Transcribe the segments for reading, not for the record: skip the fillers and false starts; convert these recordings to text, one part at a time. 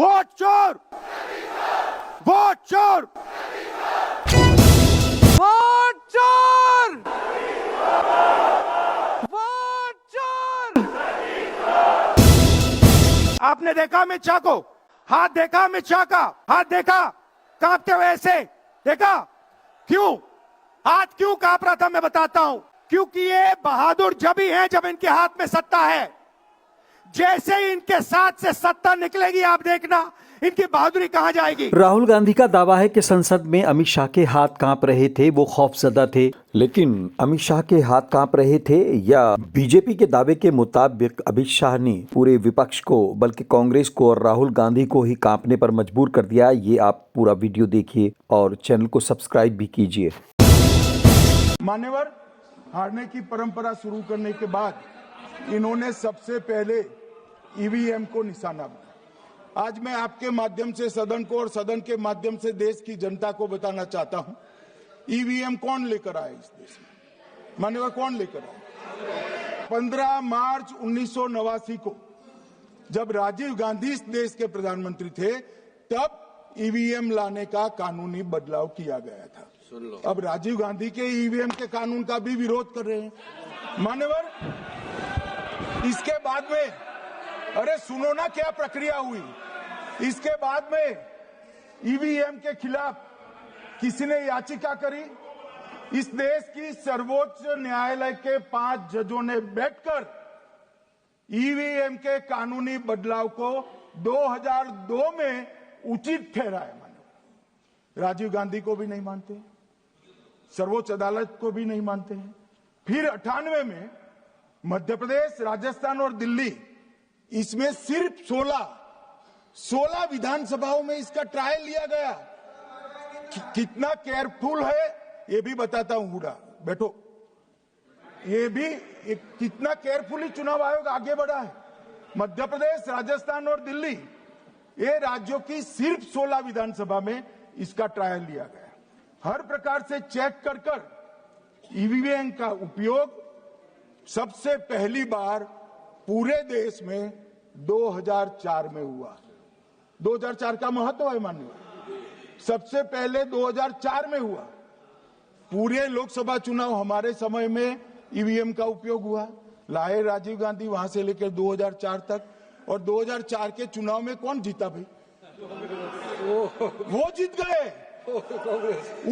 Vote चोर, vote चोर, vote चोर, वोट चोर। आपने देखा अमित शाह को, हाथ देखा अमित शाह का, हाथ देखा कांपते हुए ऐसे देखा। क्यों हाथ क्यों कांप रहा था मैं बताता हूं। क्योंकि ये बहादुर जब ही हैं जब इनके हाथ में सत्ता है। जैसे ही इनके साथ से सत्ता निकलेगी आप देखना इनकी बहादुरी कहां जाएगी। राहुल गांधी का दावा है कि संसद में अमित शाह के हाथ कांप रहे थे, वो खौफजदा थे। लेकिन अमित शाह के हाथ कांप रहे थे या बीजेपी के दावे के मुताबिक अमित शाह ने पूरे विपक्ष को बल्कि कांग्रेस को और राहुल गांधी को ही कांपने पर मजबूर कर दिया। ये आप पूरा वीडियो देखिए और चैनल को सब्सक्राइब भी कीजिए। मान्यवर, हारने की परंपरा शुरू करने के बाद इन्होंने सबसे पहले ईवीएम को निशाना बनाया। आज मैं आपके माध्यम से सदन को और सदन के माध्यम से देश की जनता को बताना चाहता हूं, ईवीएम कौन लेकर आया इस देश में। मान्यवर, कौन लेकर आया? 15 मार्च 1989 को जब राजीव गांधी इस देश के प्रधानमंत्री थे तब ईवीएम लाने का कानूनी बदलाव किया गया था। अब राजीव गांधी के ईवीएम के कानून का भी विरोध कर रहे हैं। मान्यवर, इसके बाद में, अरे सुनो ना क्या प्रक्रिया हुई। इसके बाद में ईवीएम के खिलाफ किसी ने याचिका करी। इस देश की सर्वोच्च न्यायालय के 5 जजों ने बैठकर ईवीएम के कानूनी बदलाव को 2002 में उचित ठहराया। मानो राजीव गांधी को भी नहीं मानते, सर्वोच्च अदालत को भी नहीं मानते हैं। फिर 98 में मध्य प्रदेश, राजस्थान और दिल्ली, इसमें सिर्फ 16 विधानसभाओं में इसका ट्रायल लिया गया। कितना केयरफुल है ये भी बताता हूं। हुडा बैठो, ये भी कितना केयरफुली चुनाव आयोग आगे बढ़ा है। मध्य प्रदेश, राजस्थान और दिल्ली, ये राज्यों की सिर्फ 16 विधानसभा में इसका ट्रायल लिया गया। हर प्रकार से चेक कर ईवीएम का उपयोग सबसे पहली बार पूरे देश में 2004 में हुआ। 2004 का महत्व है माननीय, सबसे पहले 2004 में हुआ। पूरे लोकसभा चुनाव हमारे समय में ईवीएम का उपयोग हुआ। लाए राजीव गांधी, वहां से लेकर 2004 तक। और 2004 के चुनाव में कौन जीता भाई? वो जीत गए।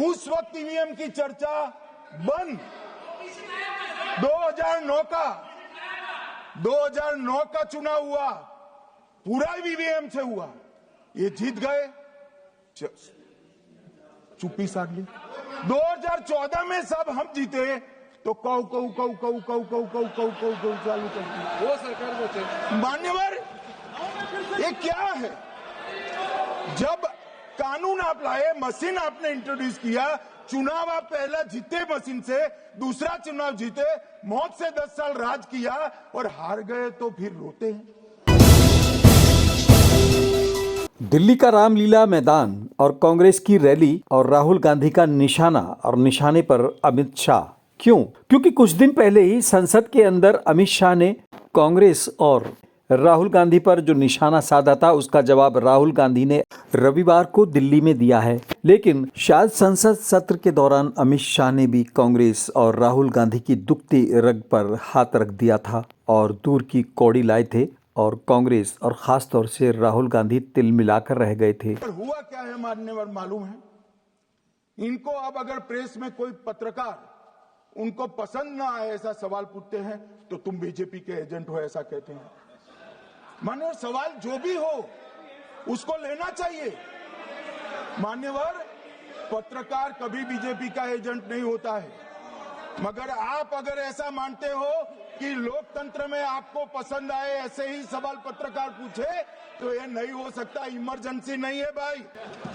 उस वक्त ईवीएम की चर्चा बंद। 2009 का चुनाव हुआ, पूरा ईवीएम से हुआ, ये जीत गए, चुप्पी साध ली। 2014 में सब हम जीते तो कौ चालू कर दी। वो सरकार को थे। मान्यवर, ये क्या है? जब कानून आप लाए, मशीन आपने इंट्रोड्यूस किया, चुनाव आप पहला जीते मशीन से, दूसरा चुनाव जीते, मौत से 10 साल राज किया और हार गए तो फिर रोते हैं। दिल्ली का रामलीला मैदान और कांग्रेस की रैली और राहुल गांधी का निशाना और निशाने पर अमित शाह। क्यों? क्योंकि कुछ दिन पहले ही संसद के अंदर अमित शाह ने कांग्रेस और राहुल गांधी पर जो निशाना साधा था उसका जवाब राहुल गांधी ने रविवार को दिल्ली में दिया है। लेकिन शायद संसद सत्र के दौरान अमित शाह ने भी कांग्रेस और राहुल गांधी की दुखती रग पर हाथ रख दिया था और दूर की कौड़ी लाए थे और कांग्रेस और खास तौर से राहुल गांधी तिल मिलाकर रह गए थे। हुआ क्या है मान्यवर मालूम है? इनको अब अगर प्रेस में कोई पत्रकार उनको पसंद ना आए ऐसा सवाल पूछते हैं तो तुम बीजेपी के एजेंट हो ऐसा कहते हैं। मान्यवर, सवाल जो भी हो उसको लेना चाहिए। मान्यवर, पत्रकार कभी बीजेपी का एजेंट नहीं होता है। मगर आप अगर ऐसा मानते हो कि लोकतंत्र में आपको पसंद आए ऐसे ही सवाल पत्रकार पूछे तो ये नहीं हो सकता। इमरजेंसी नहीं है भाई,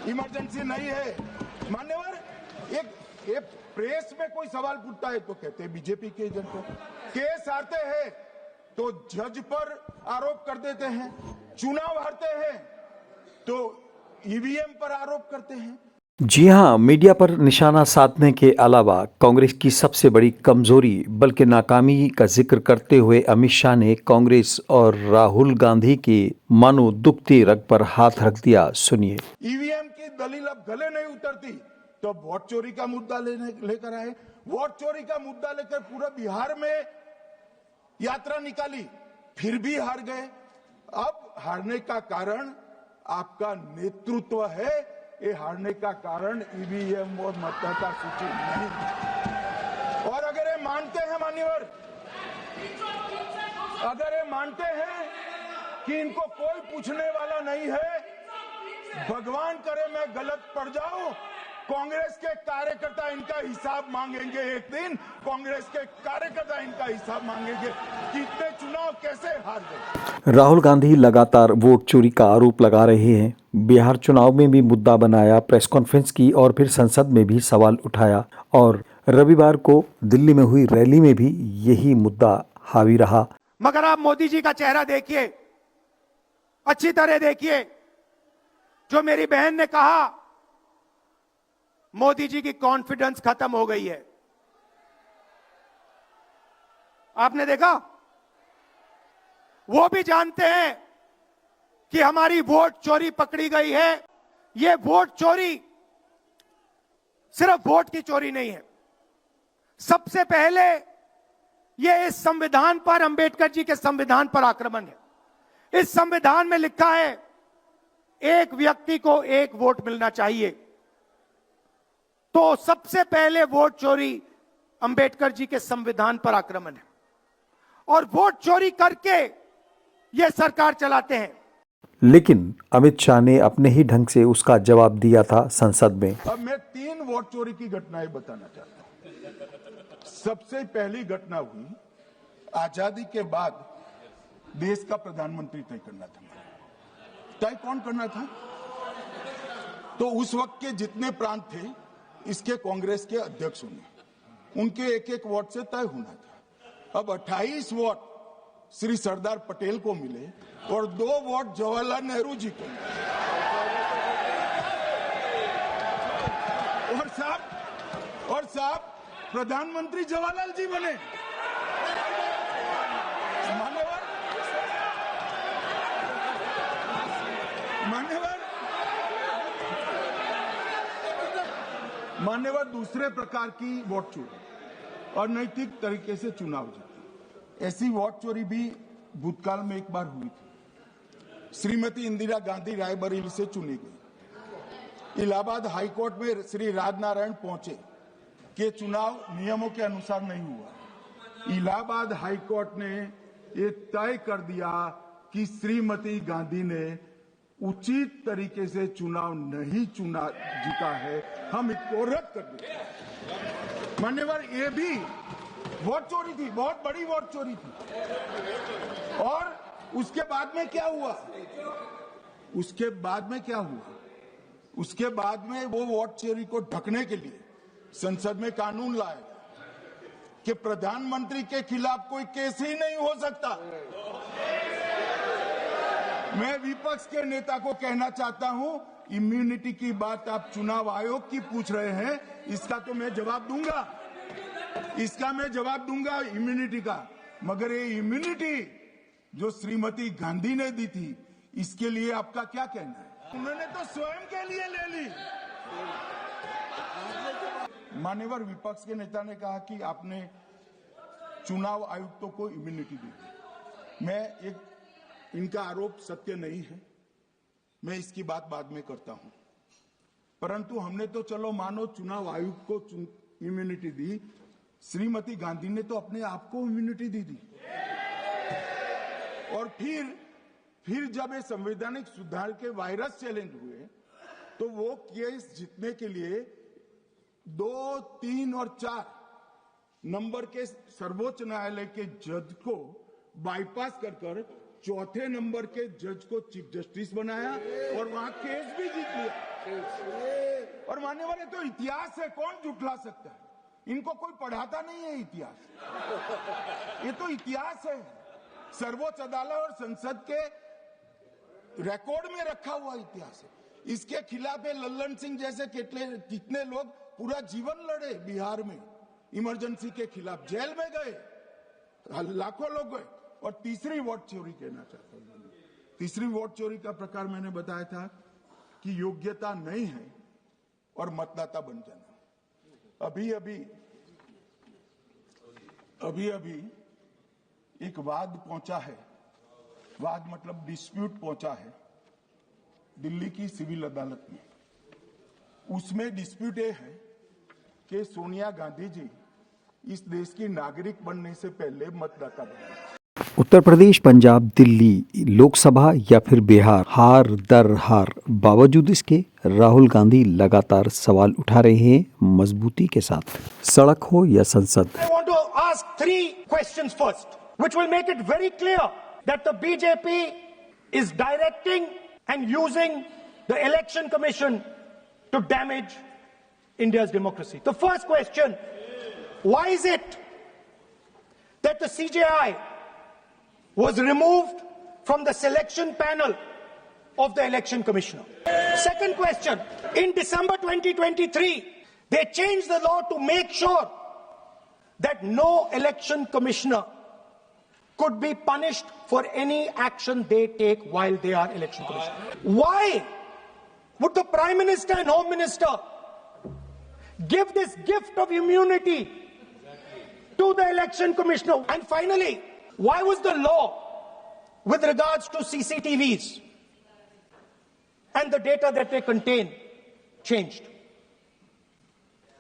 इमरजेंसी नहीं है। मान्यवर, एक प्रेस में कोई सवाल पूछता है तो कहते हैं बीजेपी के एजेंट हो। केस हारते हैं तो जज पर आरोप कर देते हैं, चुनाव हारते हैं तो ईवीएम पर आरोप करते हैं। जी हां, मीडिया पर निशाना साधने के अलावा कांग्रेस की सबसे बड़ी कमजोरी बल्कि नाकामी का जिक्र करते हुए अमित शाह ने कांग्रेस और राहुल गांधी की मानो दुखती रग पर हाथ रख दिया। सुनिए। ईवीएम की दलील अब गले नहीं उतरती तो वोट चोरी का मुद्दा लेकर आए। वोट चोरी का मुद्दा लेकर पूरा बिहार में यात्रा निकाली, फिर भी हार गए। अब हारने का कारण आपका नेतृत्व है, ये हारने का कारण ईवीएम और मतदाता सूची नहीं। और अगर ये मानते हैं मान्यवर, अगर ये मानते हैं कि इनको कोई पूछने वाला नहीं है, भगवान करे मैं गलत पड़ जाऊं, कांग्रेस के कार्यकर्ता इनका हिसाब मांगेंगे। एक दिन कांग्रेस के कार्यकर्ता इनका हिसाब मांगेंगे कि इतने चुनाव कैसे हार गए। राहुल गांधी लगातार वोट चोरी का आरोप लगा रहे हैं। बिहार चुनाव में भी मुद्दा बनाया, प्रेस कॉन्फ्रेंस की और फिर संसद में भी सवाल उठाया और रविवार को दिल्ली में हुई रैली में भी यही मुद्दा हावी रहा। मगर आप मोदी जी का चेहरा देखिए, अच्छी तरह देखिए। जो मेरी बहन ने कहा, मोदी जी की कॉन्फिडेंस खत्म हो गई है। आपने देखा, वो भी जानते हैं कि हमारी वोट चोरी पकड़ी गई है। ये वोट चोरी सिर्फ वोट की चोरी नहीं है, सबसे पहले ये इस संविधान पर, अंबेडकर जी के संविधान पर आक्रमण है। इस संविधान में लिखा है एक व्यक्ति को एक वोट मिलना चाहिए, तो सबसे पहले वोट चोरी अंबेडकर जी के संविधान पर आक्रमण है और वोट चोरी करके ये सरकार चलाते हैं। लेकिन अमित शाह ने अपने ही ढंग से उसका जवाब दिया था संसद में। अब मैं 3 वोट चोरी की घटनाएं बताना चाहता हूं। सबसे पहली घटना हुई आजादी के बाद देश का प्रधानमंत्री तय करना था। तय कौन करना था? तो उस वक्त के जितने प्रांत थे, इसके कांग्रेस के अध्यक्षों ने, उनके एक एक वोट से तय होना था। अब 28 वोट श्री सरदार पटेल को मिले और 2 वोट जवाहरलाल नेहरू जी को मिले। और साहब प्रधानमंत्री जवाहरलाल जी बने। मान्यवर दूसरे प्रकार की वोट चोरी और नैतिक तरीके से चुनाव जीतना, ऐसी वोट चोरी भी भूतकाल में एक बार हुई थी। श्रीमती इंदिरा गांधी रायबरेली से चुनी गई। इलाहाबाद हाईकोर्ट में श्री राजनारायण पहुंचे कि चुनाव नियमों के अनुसार नहीं हुआ। इलाहाबाद हाईकोर्ट ने ये तय कर दिया कि श्रीमती गांधी ने उचित तरीके से चुनाव नहीं जीता है, हम इसको रद्द कर दें। मान्यवर, ये भी वोट चोरी थी, बहुत बड़ी वोट चोरी थी। और उसके बाद में क्या हुआ? उसके बाद में वो वोट चोरी को ढकने के लिए संसद में कानून लाया कि प्रधानमंत्री के खिलाफ कोई केस ही नहीं हो सकता। मैं विपक्ष के नेता को कहना चाहता हूं, इम्यूनिटी की बात आप चुनाव आयोग की पूछ रहे हैं, इसका तो मैं जवाब दूंगा, इम्यूनिटी का। मगर ये इम्यूनिटी जो श्रीमती गांधी ने दी थी, इसके लिए आपका क्या कहना है? उन्होंने तो स्वयं के लिए ले ली। मान्यवर विपक्ष के नेता ने कहा कि आपने चुनाव आयुक्तों को इम्यूनिटी दी। इनका आरोप सत्य नहीं है, मैं इसकी बात बाद में करता हूं। परंतु हमने तो चलो मानो चुनाव आयुक्त को इम्यूनिटी दी, श्रीमती गांधी ने तो अपने आप को इम्यूनिटी दी। और फिर जब ये संवैधानिक सुधार के वायरस चैलेंज हुए, तो वो केस जीतने के लिए 2, 3 और 4 नंबर के सर्वोच्च न्यायालय के जज को बाईपास कर चौथे नंबर के जज को चीफ जस्टिस बनाया और वहां केस भी जीत लिया। और मान्यवर, ये तो इतिहास है, कौन झुठला सकता है? इनको कोई पढ़ाता नहीं है इतिहास। ये तो इतिहास है, सर्वोच्च अदालत और संसद के रिकॉर्ड में रखा हुआ इतिहास है। इसके खिलाफ ये लल्लन सिंह जैसे कितने लोग पूरा जीवन लड़े बिहार में इमरजेंसी के खिलाफ, जेल में गए, लाखों लोग गए। और तीसरी वोट चोरी कहना चाहता हूं, तीसरी वोट चोरी का प्रकार मैंने बताया था कि योग्यता नहीं है और मतदाता बन जाना। अभी एक वाद पहुंचा है, वाद मतलब डिस्प्यूट पहुंचा है दिल्ली की सिविल अदालत में। उसमें डिस्प्यूट ये है कि सोनिया गांधी जी इस देश की नागरिक बनने से पहले मतदाता बने। उत्तर प्रदेश, पंजाब, दिल्ली, लोकसभा या फिर बिहार, हार दर हार, बावजूद इसके राहुल गांधी लगातार सवाल उठा रहे हैं मजबूती के साथ। सड़क हो या संसद। I want to ask 3 questions first, which will make it very clear that the BJP is directing and using the election commission to damage India's democracy. The first question, why is it that the CJI was removed from the selection panel of the election commissioner? Second question, in December 2023, they changed the law to make sure that no election commissioner could be punished for any action they take while they are election commissioner. Why would the Prime Minister and Home Minister give this gift of immunity to the election commissioner? And finally, why was the law with regards to CCTVs and the data that they contain changed?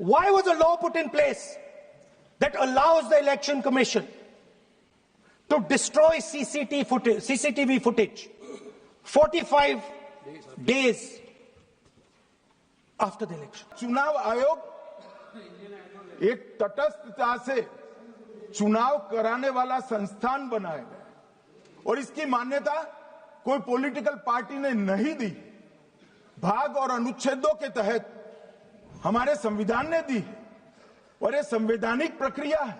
Why was a law put in place that allows the election commission to destroy CCTV footage 45 days after the election? चुनाव आयोग एक तटस्थता से चुनाव कराने वाला संस्थान बनाया गया और इसकी मान्यता कोई पॉलिटिकल पार्टी ने नहीं दी। भाग और अनुच्छेदों के तहत हमारे संविधान ने दी और ये संवैधानिक प्रक्रिया है।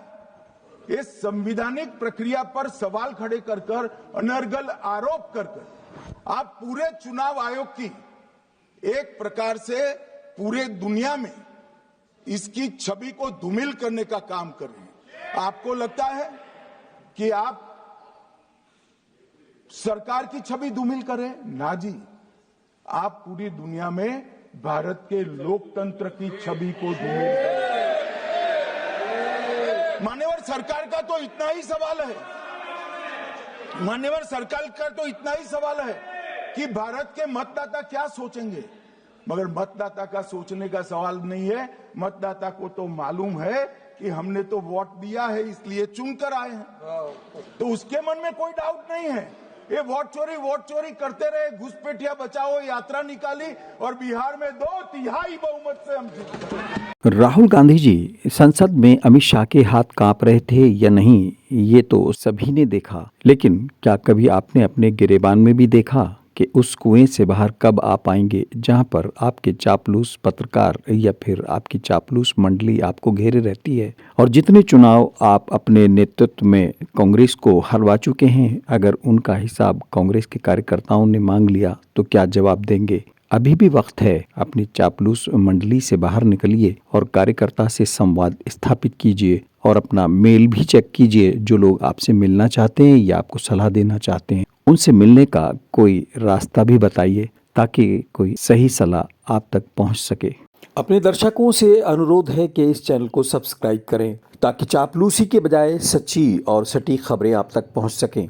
इस संवैधानिक प्रक्रिया पर सवाल खड़े कर कर अनर्गल आरोप कर कर आप पूरे चुनाव आयोग की एक प्रकार से पूरे दुनिया में इसकी छवि को धूमिल करने का काम कर रहे हैं। आपको लगता है कि आप सरकार की छवि धूमिल करें? ना जी, आप पूरी दुनिया में भारत के लोकतंत्र की छवि को धूमिल करें। मान्यवर सरकार का तो इतना ही सवाल है, मान्यवर सरकार का तो इतना ही सवाल है कि भारत के मतदाता क्या सोचेंगे, मगर मतदाता का सोचने का सवाल नहीं है। मतदाता को तो मालूम है कि हमने तो वोट दिया है इसलिए चुनकर आए हैं, तो उसके मन में कोई डाउट नहीं है। ये वोट चोरी करते रहे, घुसपैठिया बचाओ यात्रा निकाली और बिहार में 2/3 बहुमत से हम जीते। राहुल गांधी जी संसद में अमित शाह के हाथ कांप रहे थे या नहीं, ये तो सभी ने देखा, लेकिन क्या कभी आपने अपने गिरेबान में भी देखा कि उस कुएं से बाहर कब आ पाएंगे जहां पर आपके चापलूस पत्रकार या फिर आपकी चापलूस मंडली आपको घेरे रहती है। और जितने चुनाव आप अपने नेतृत्व में कांग्रेस को हरवा चुके हैं, अगर उनका हिसाब कांग्रेस के कार्यकर्ताओं ने मांग लिया तो क्या जवाब देंगे? अभी भी वक्त है, अपनी चापलूस मंडली से बाहर निकलिए और कार्यकर्ता से संवाद स्थापित कीजिए और अपना मेल भी चेक कीजिए। जो लोग आपसे मिलना चाहते हैं या आपको सलाह देना चाहते हैं, उनसे मिलने का कोई रास्ता भी बताइए ताकि कोई सही सलाह आप तक पहुंच सके। अपने दर्शकों से अनुरोध है कि इस चैनल को सब्सक्राइब करें ताकि चापलूसी के बजाय सच्ची और सटीक खबरें आप तक पहुंच सकें।